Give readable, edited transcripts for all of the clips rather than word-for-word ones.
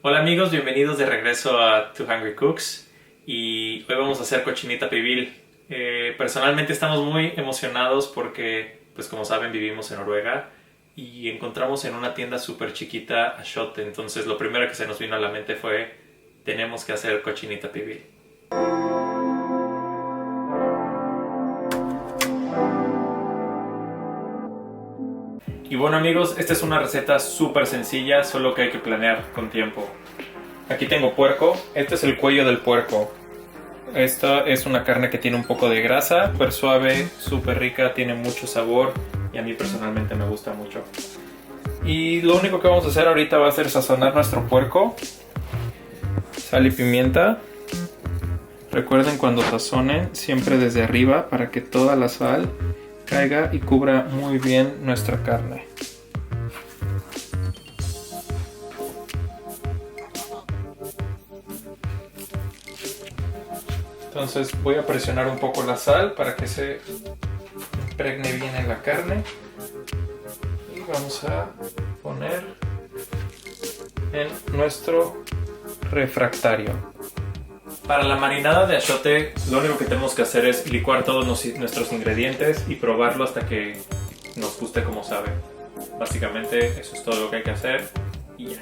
Hola amigos, bienvenidos de regreso a Two Hungry Cooks y hoy vamos a hacer cochinita pibil. Personalmente estamos muy emocionados porque, pues como saben, vivimos en Noruega y encontramos en una tienda súper chiquita achiote. Entonces lo primero que se nos vino a la mente fue, tenemos que hacer cochinita pibil. Y bueno amigos, esta es una receta súper sencilla, solo que hay que planear con tiempo. Aquí tengo puerco, este es el cuello del puerco. Esta es una carne que tiene un poco de grasa, súper suave, súper rica, tiene mucho sabor y a mí personalmente me gusta mucho. Y lo único que vamos a hacer ahorita va a ser sazonar nuestro puerco. Sal y pimienta. Recuerden cuando sazonen siempre desde arriba para que toda la sal caiga y cubra muy bien nuestra carne. Entonces voy a presionar un poco la sal para que se impregne bien en la carne y vamos a poner en nuestro refractario. Para la marinada de achiote lo único que tenemos que hacer es licuar todos nuestros ingredientes y probarlo hasta que nos guste como sabe. Básicamente eso es todo lo que hay que hacer y ya.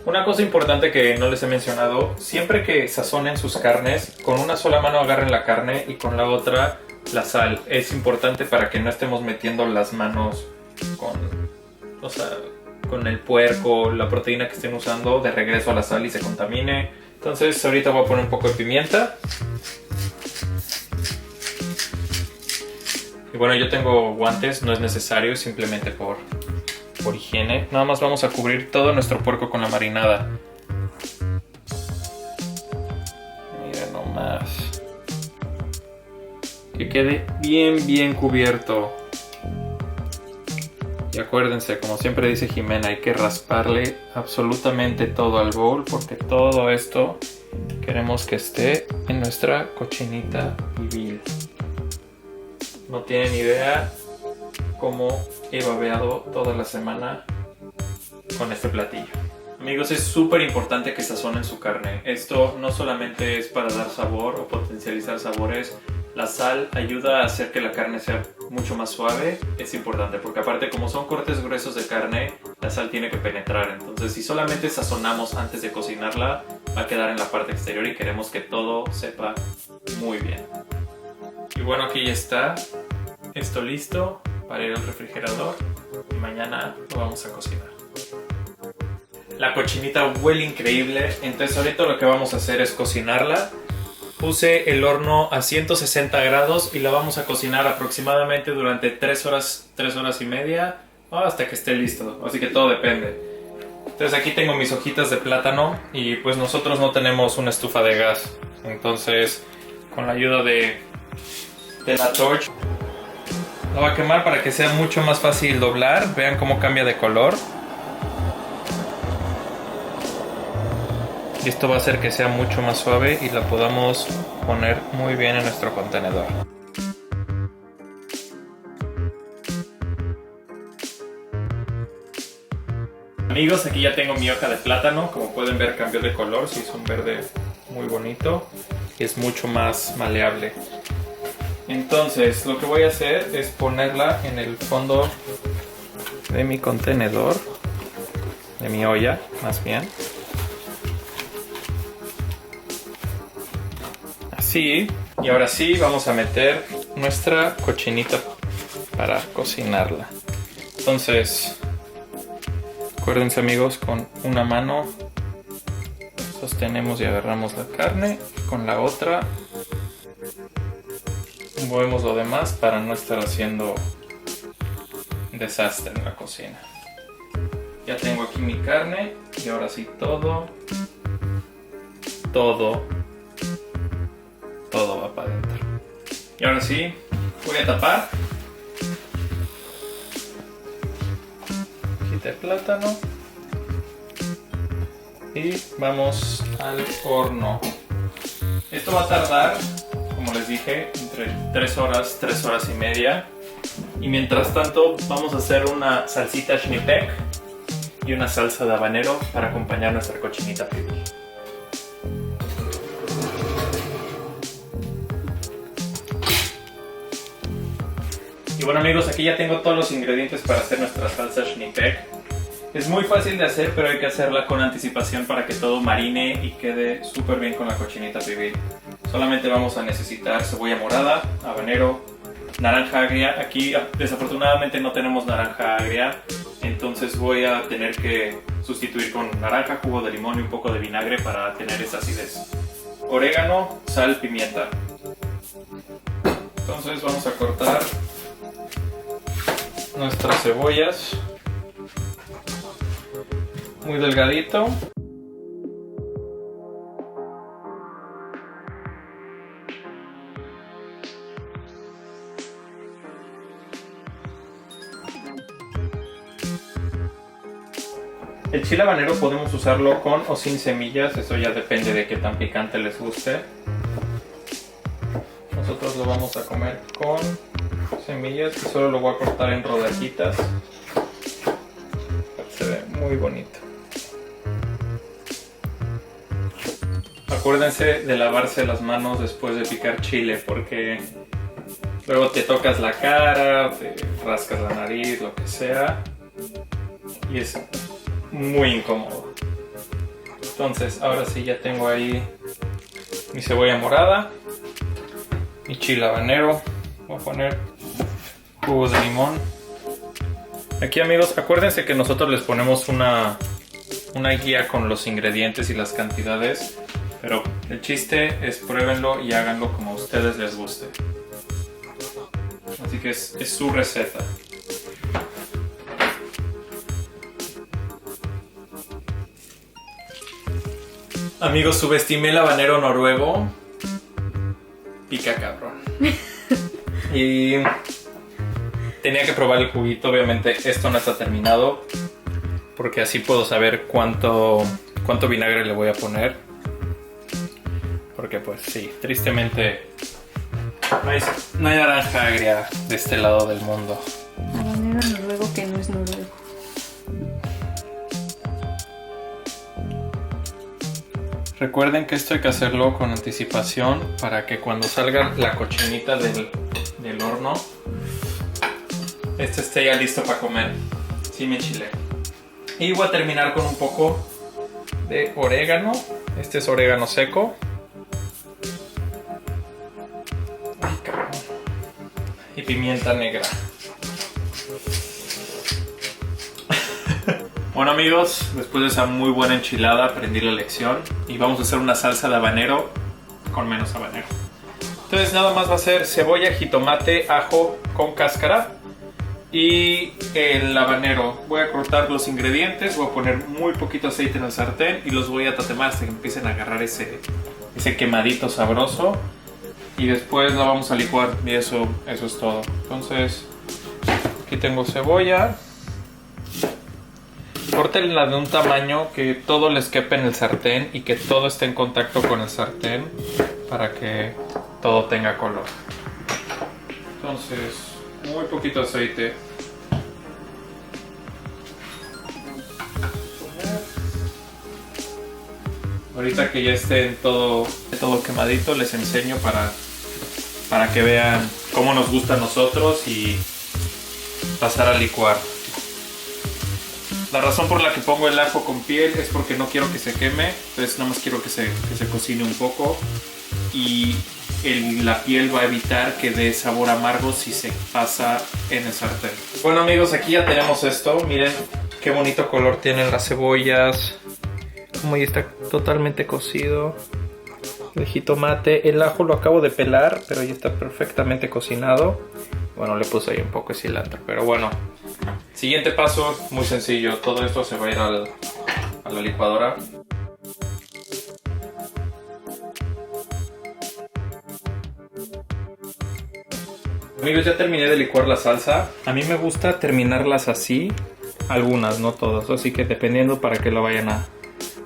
Una cosa importante que no les he mencionado, siempre que sazonen sus carnes, con una sola mano agarren la carne y con la otra la sal. Es importante para que no estemos metiendo las manos con el puerco, la proteína que estén usando de regreso a la sal y se contamine. Entonces ahorita voy a poner un poco de pimienta. Y bueno, yo tengo guantes, no es necesario, simplemente por higiene. Nada más vamos a cubrir todo nuestro puerco con la marinada. Miren nomás. Que quede bien cubierto. Y acuérdense, como siempre dice Jimena, hay que rasparle absolutamente todo al bowl porque todo esto queremos que esté en nuestra cochinita pibil. No tienen idea cómo he babeado toda la semana con este platillo. Amigos, es súper importante que sazonen su carne. Esto no solamente es para dar sabor o potencializar sabores. La sal ayuda a hacer que la carne sea mucho más suave. Es importante porque aparte, como son cortes gruesos de carne, la sal tiene que penetrar. Entonces si solamente sazonamos antes de cocinarla, va a quedar en la parte exterior y queremos que todo sepa muy bien. Y bueno, aquí ya está esto listo para ir al refrigerador y mañana lo vamos a cocinar. La cochinita huele increíble, entonces ahorita lo que vamos a hacer es cocinarla. Puse el horno a 160 grados y la vamos a cocinar aproximadamente durante 3 horas y media hasta que esté listo, así que todo depende. Entonces aquí tengo mis hojitas de plátano y pues nosotros no tenemos una estufa de gas, entonces con la ayuda de la torch lo voy a quemar para que sea mucho más fácil doblar. Vean cómo cambia de color. Y esto va a hacer que sea mucho más suave y la podamos poner muy bien en nuestro contenedor. Amigos, aquí ya tengo mi hoja de plátano. Como pueden ver, cambió de color. Sí, es un verde muy bonito y es mucho más maleable. Entonces lo que voy a hacer es ponerla en el fondo de mi contenedor, de mi olla más bien. Así. Y ahora sí vamos a meter nuestra cochinita para cocinarla. Entonces, acuérdense amigos, con una mano sostenemos y agarramos la carne, con la otra movemos lo demás para no estar haciendo desastre en la cocina. Ya tengo aquí mi carne y ahora sí todo va para adentro. Y ahora sí voy a tapar. Quité el plátano y vamos al horno. Esto va a tardar, como les dije, entre 3 horas y media. Y mientras tanto vamos a hacer una salsita schnippek. y una salsa de habanero para acompañar nuestra cochinita pibil. Y bueno amigos, aquí ya tengo todos los ingredientes para hacer nuestra salsa Schneepeck. Es muy fácil de hacer, pero hay que hacerla con anticipación para que todo marine y quede súper bien con la cochinita pibil. Solamente vamos a necesitar cebolla morada, habanero, naranja agria. Aquí desafortunadamente no tenemos naranja agria, entonces voy a tener que sustituir con naranja, jugo de limón y un poco de vinagre para tener esa acidez. Orégano, sal, pimienta. Entonces vamos a cortar nuestras cebollas muy delgadito. El chile habanero podemos usarlo con o sin semillas, eso ya depende de qué tan picante les guste. Nosotros lo vamos a comer con semillas y solo lo voy a cortar en rodajitas. Se ve muy bonito. Acuérdense de lavarse las manos después de picar chile porque luego te tocas la cara, te rascas la nariz, lo que sea y es muy incómodo. Entonces ahora sí ya tengo ahí mi cebolla morada, mi chile habanero. Voy a poner jugos de limón. Aquí amigos, acuérdense que nosotros les ponemos una guía con los ingredientes y las cantidades, pero el chiste es pruébenlo y háganlo como a ustedes les guste. Así que es su receta. Amigos, subestimé el habanero noruego. Pica cabrón. Y tenía que probar el juguito. Obviamente esto no está terminado, porque así puedo saber cuánto vinagre le voy a poner. Porque pues sí, tristemente no hay naranja agria de este lado del mundo. Habanero noruego que no es noruego. Recuerden que esto hay que hacerlo con anticipación para que cuando salga la cochinita del horno, este esté ya listo para comer. Sí, mi chile. Y voy a terminar con un poco de orégano. Este es orégano seco. Ay, cabrón. Y pimienta negra. Bueno amigos, después de esa muy buena enchilada aprendí la lección y vamos a hacer una salsa de habanero con menos habanero. Entonces nada más va a ser cebolla, jitomate, ajo con cáscara y el habanero. Voy a cortar los ingredientes, voy a poner muy poquito aceite en el sartén y los voy a tatemar hasta que empiecen a agarrar ese quemadito sabroso y después la vamos a licuar y eso es todo. Entonces aquí tengo cebolla. Córtenla de un tamaño que todo les quepa en el sartén y que todo esté en contacto con el sartén para que todo tenga color. Entonces, muy poquito aceite. Ahorita que ya esté todo quemadito, les enseño para que vean cómo nos gusta a nosotros y pasar a licuar. La razón por la que pongo el ajo con piel es porque no quiero que se queme, entonces nada más quiero que se cocine un poco y la piel va a evitar que dé sabor amargo si se pasa en el sartén. Bueno amigos, aquí ya tenemos esto, miren qué bonito color tienen las cebollas, como ya está totalmente cocido. El jitomate, el ajo lo acabo de pelar, pero ya está perfectamente cocinado. Bueno, le puse ahí un poco de cilantro, pero bueno. Siguiente paso, muy sencillo. Todo esto se va a ir a la licuadora. Amigos, ya terminé de licuar la salsa. A mí me gusta terminarlas así. Algunas, no todas. Así que dependiendo para qué lo vayan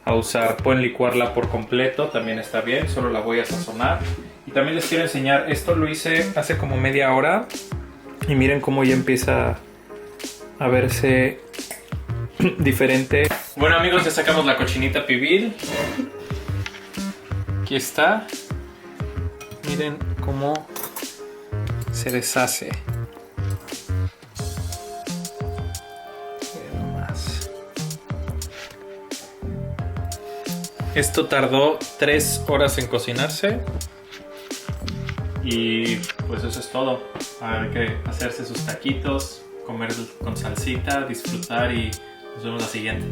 a usar. Pueden licuarla por completo, también está bien. Solo la voy a sazonar. Y también les quiero enseñar. Esto lo hice hace como media hora. Y miren cómo ya empieza a verse diferente. Bueno amigos, ya sacamos la cochinita pibil. Aquí está. Miren cómo se deshace. Miren nomás. Esto tardó 3 horas en cocinarse. Y pues eso es todo. Hay que hacerse sus taquitos, comer con salsita, disfrutar y nos vemos la siguiente.